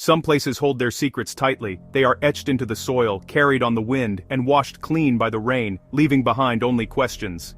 Some places hold their secrets tightly, they are etched into the soil, carried on the wind, and washed clean by the rain, leaving behind only questions.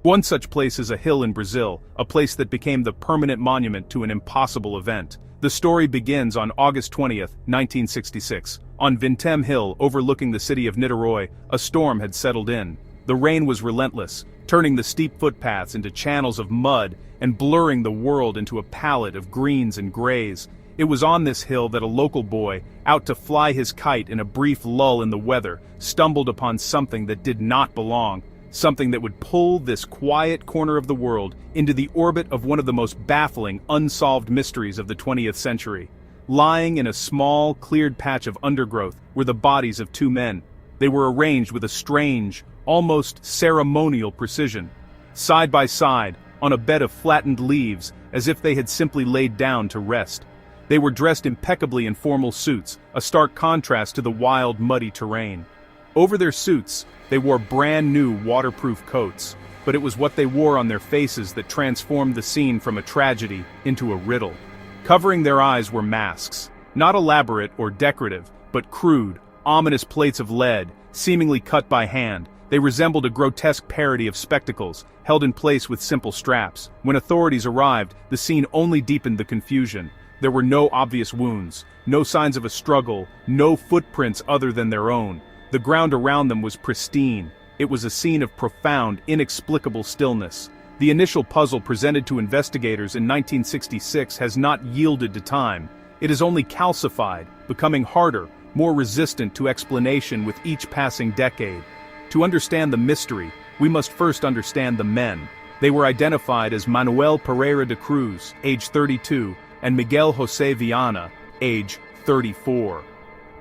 One such place is a hill in Brazil, a place that became the permanent monument to an impossible event. The story begins on August 20th, 1966. On Vintém Hill, overlooking the city of Niterói, a storm had settled in. The rain was relentless, turning the steep footpaths into channels of mud and blurring the world into a palette of greens and grays. It was on this hill that a local boy, out to fly his kite in a brief lull in the weather, stumbled upon something that did not belong. Something that would pull this quiet corner of the world into the orbit of one of the most baffling, unsolved mysteries of the 20th century. Lying in a small, cleared patch of undergrowth were the bodies of two men. They were arranged with a strange, almost ceremonial precision. Side by side, on a bed of flattened leaves, as if they had simply laid down to rest. They were dressed impeccably in formal suits, a stark contrast to the wild, muddy terrain. Over their suits, they wore brand new waterproof coats, but it was what they wore on their faces that transformed the scene from a tragedy into a riddle. Covering their eyes were masks, not elaborate or decorative, but crude, ominous plates of lead, seemingly cut by hand. They resembled a grotesque parody of spectacles, held in place with simple straps. When authorities arrived, the scene only deepened the confusion. There were no obvious wounds, no signs of a struggle, no footprints other than their own. The ground around them was pristine. It was a scene of profound, inexplicable stillness. The initial puzzle presented to investigators in 1966 has not yielded to time. It has only calcified, becoming harder, more resistant to explanation with each passing decade. To understand the mystery, we must first understand the men. They were identified as Manuel Pereira de Cruz, age 32, and Miguel José Viana, age 34.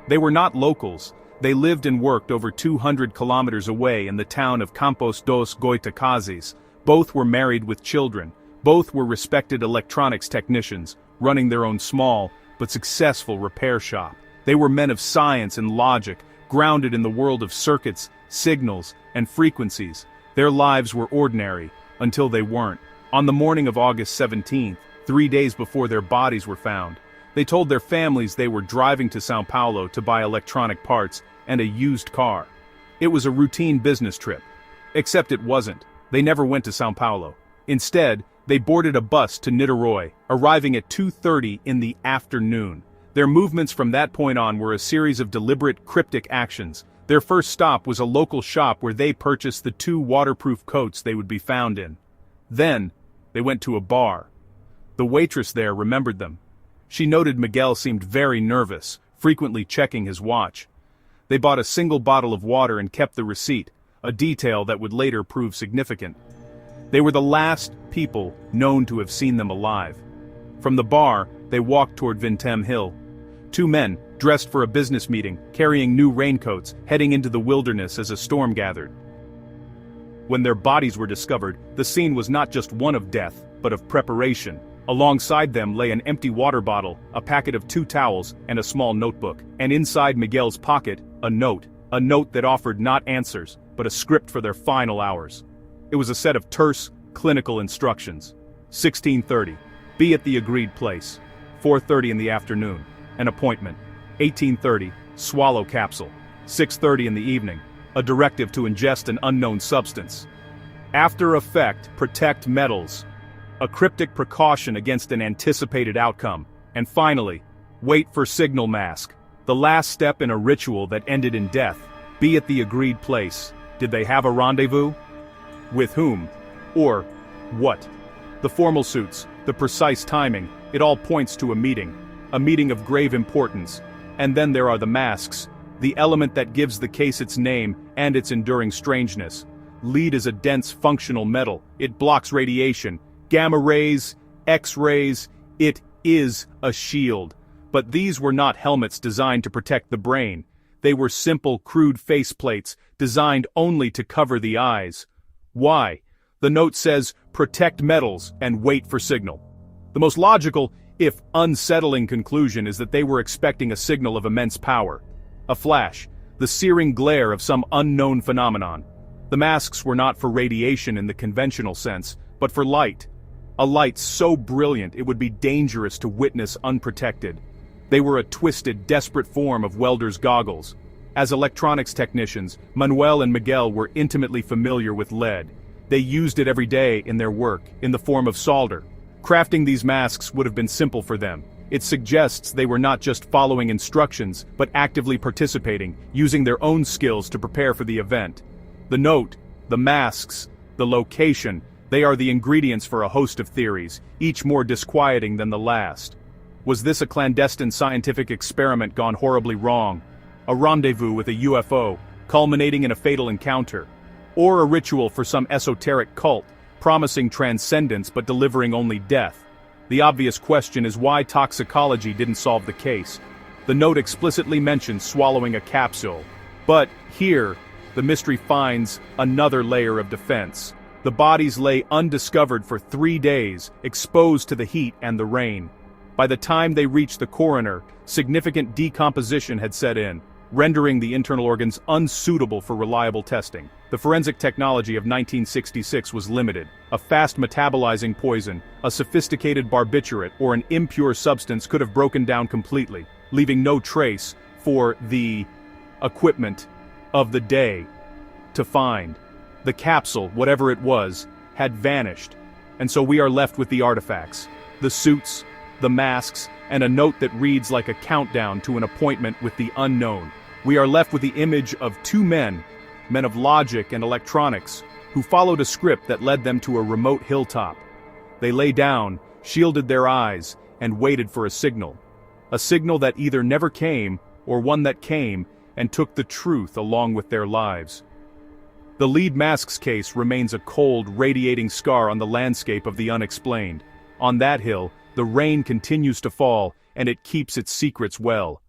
They were not locals. They lived and worked over 200 kilometers away in the town of Campos dos Goitacazes. Both were married with children. Both were respected electronics technicians, running their own small, but successful repair shop. They were men of science and logic, grounded in the world of circuits, signals, and frequencies. Their lives were ordinary, until they weren't. On the morning of August 17th, 3 days before their bodies were found, they told their families they were driving to São Paulo to buy electronic parts and a used car. It was a routine business trip. Except it wasn't. They never went to São Paulo. Instead, they boarded a bus to Niterói, arriving at 2:30 in the afternoon. Their movements from that point on were a series of deliberate, cryptic actions. Their first stop was a local shop where they purchased the 2 waterproof coats they would be found in. Then, they went to a bar. The waitress there remembered them. She noted Miguel seemed very nervous, frequently checking his watch. They bought a single bottle of water and kept the receipt, a detail that would later prove significant. They were the last people known to have seen them alive. From the bar, they walked toward Vintém Hill. 2 men, dressed for a business meeting, carrying new raincoats, heading into the wilderness as a storm gathered. When their bodies were discovered, the scene was not just one of death, but of preparation. Alongside them lay an empty water bottle, a packet of 2 towels, and a small notebook. And inside Miguel's pocket, a note that offered not answers, but a script for their final hours. It was a set of terse, clinical instructions. 16:30. Be at the agreed place. 4:30 in the afternoon. An appointment. 18:30. Swallow capsule. 6:30 in the evening. A directive to ingest an unknown substance. After effect, protect metals. A cryptic precaution against an anticipated outcome. And finally, wait for signal mask. The last step in a ritual that ended in death. Be at the agreed place. Did they have a rendezvous? With whom? Or what? The formal suits, the precise timing, it all points to a meeting of grave importance. And then there are the masks, the element that gives the case its name and its enduring strangeness. Lead is a dense functional metal. It blocks radiation, gamma rays, X-rays. It is a shield. But these were not helmets designed to protect the brain. They were simple, crude faceplates, designed only to cover the eyes. Why? The note says, protect metals and wait for signal. The most logical, if unsettling conclusion is that they were expecting a signal of immense power. A flash, the searing glare of some unknown phenomenon. The masks were not for radiation in the conventional sense, but for light. A light so brilliant it would be dangerous to witness unprotected. They were a twisted, desperate form of welder's goggles. As electronics technicians, Manuel and Miguel were intimately familiar with lead. They used it every day in their work, in the form of solder. Crafting these masks would have been simple for them. It suggests they were not just following instructions, but actively participating, using their own skills to prepare for the event. The note, the masks, the location, they are the ingredients for a host of theories, each more disquieting than the last. Was this a clandestine scientific experiment gone horribly wrong? A rendezvous with a UFO, culminating in a fatal encounter? Or a ritual for some esoteric cult, promising transcendence but delivering only death? The obvious question is why toxicology didn't solve the case. The note explicitly mentions swallowing a capsule. But here, the mystery finds another layer of defense. The bodies lay undiscovered for 3 days, exposed to the heat and the rain. By the time they reached the coroner, significant decomposition had set in, rendering the internal organs unsuitable for reliable testing. The forensic technology of 1966 was limited. A fast metabolizing poison, a sophisticated barbiturate, or an impure substance could have broken down completely, leaving no trace for the equipment of the day to find. The capsule, whatever it was, had vanished, and so we are left with the artifacts, the suits, the masks, and a note that reads like a countdown to an appointment with the unknown. We are left with the image of two men of logic and electronics, who followed a script that led them to a remote hilltop. They lay down, shielded their eyes, and waited for a signal that either never came, or one that came and took the truth along with their lives. The lead masks case remains a cold, radiating scar on the landscape of the unexplained. On that hill, the rain continues to fall, and it keeps its secrets well.